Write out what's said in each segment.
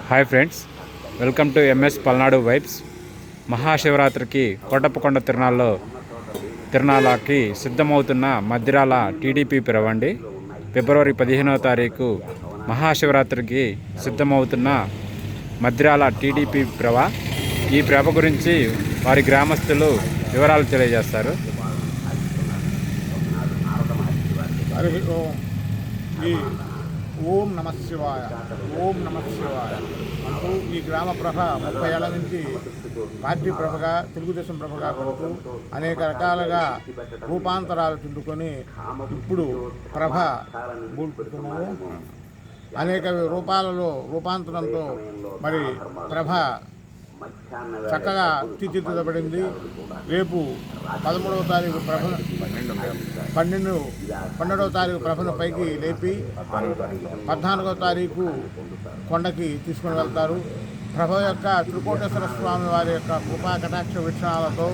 Hi friends, welcome to MS Palnadu vibes. మహాశివరాత్రికి కోటప్పకొండ తిరునాళ్ళకి సిద్ధమవుతున్న మద్దిరాల టీడీపీ పిరవండి. ఫిబ్రవరి 15వ తారీఖు మహాశివరాత్రికి సిద్ధమవుతున్న మద్దిరాల టీడీపీ ప్రభ. ఈ ప్రభ గురించి వారి గ్రామస్తులు వివరాలు తెలియజేస్తారు. ఓం నమ శివాయ, ఓం నమ శివాయ అంటూ ఈ గ్రామ ప్రభ 30 ఏళ్ల నుంచి పార్టీ ప్రభగా, తెలుగుదేశం ప్రభగా కొడుతూ అనేక రకాలుగా రూపాంతరాలు చెందుకొని ఇప్పుడు ప్రభ అనేక రూపాలలో రూపాంతరంతో మరి ప్రభ చక్కగా తీర్చిదిద్దబడింది. రేపు 13వ తారీఖు ప్రభను 12వ తారీఖు ప్రభను పైకి లేపి 14వ తారీఖు కొండకి తీసుకుని వెళ్తారు. ప్రభ యొక్క త్రికోటేశ్వర స్వామి వారి యొక్క కృపా కటాక్ష వీక్షణాలతో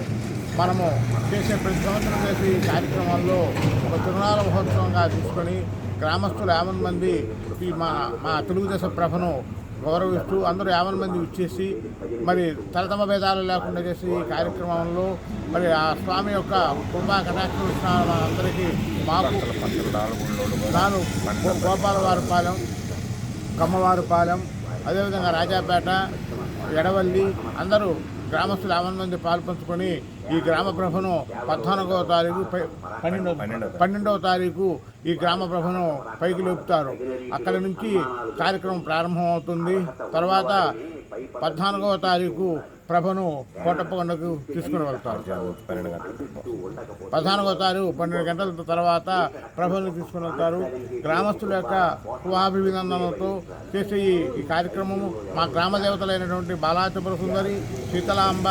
మనము చేసే ప్రతి సంవత్సరం చేసే ఈ కార్యక్రమాల్లో ఒక తిరునాళ్ళ మహోత్సవంగా తీసుకొని గ్రామస్తులు 50 మంది ఈ మా తెలుగుదేశం ప్రభను గౌరవిస్తూ అందరూ 50 మంది ఇచ్చేసి మరి తరతమ భేదాలు లేకుండా చేసి ఈ కార్యక్రమంలో మరి ఆ స్వామి యొక్క కృపా కటాక్ష విషయాలు అందరికీ మాకు నాను గోపాలవారిపాలెం, కమ్మవారిపాలెం, అదేవిధంగా రాజాపేట, ఎడవల్లి అందరూ గ్రామస్తులు 50 మంది పాల్పంచుకొని ఈ గ్రామ ప్రభను 14వ తారీఖు 12వ తారీఖు ఈ గ్రామ ప్రభను పైకి లేపుతారు. అక్కడి నుంచి కార్యక్రమం ప్రారంభమవుతుంది. తర్వాత 14వ తారీఖు ప్రభను కోటప్పకొండకు తీసుకుని వెళ్తారు. 14వ తారీఖు 12 గంటల తర్వాత ప్రభను తీసుకుని వెళ్తారు. గ్రామస్తుల యొక్క శుభాభినందనలతో చేసే ఈ కార్యక్రమము మా గ్రామ దేవతలైనటువంటి బాలాత్రిపుర సుందరి, శీతలాంబ,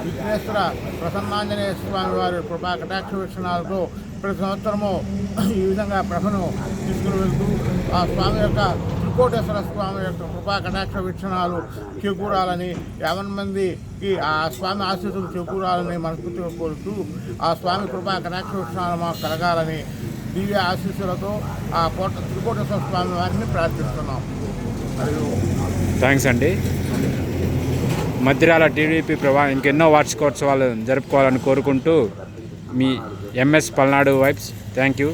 విఘ్నేశ్వర, ప్రసన్నాంజనేయ స్వామి వారి కృపా కటాక్ష వీక్షణాలతో ప్రతి సంవత్సరము ఈ విధంగా ప్రభను తీసుకుని వెళ్తూ ఆ స్వామి యొక్క త్రికోటేశ్వర స్వామి యొక్క కృపా కటాక్ష వీక్షణాలు చేకూరాలని, 50 మందికి ఆ స్వామి ఆశీస్సులు చేకూరాలని మనస్ఫూర్తిగా కోరుతూ ఆ స్వామి కృపా కటాక్ష వీక్షణాలు మాకు కలగాలని దివ్య ఆశీస్సులతో ఆ త్రికోటేశ్వర స్వామి వారిని ప్రార్థిస్తున్నాం. మరియు థ్యాంక్స్ అండి. మద్దిరాల టీడీపీ ప్రభా ఇంకెన్నో వార్షికోత్సవాలు జరుపుకోవాలని కోరుకుంటూ మీ MS Palnadu vibes. Thank you.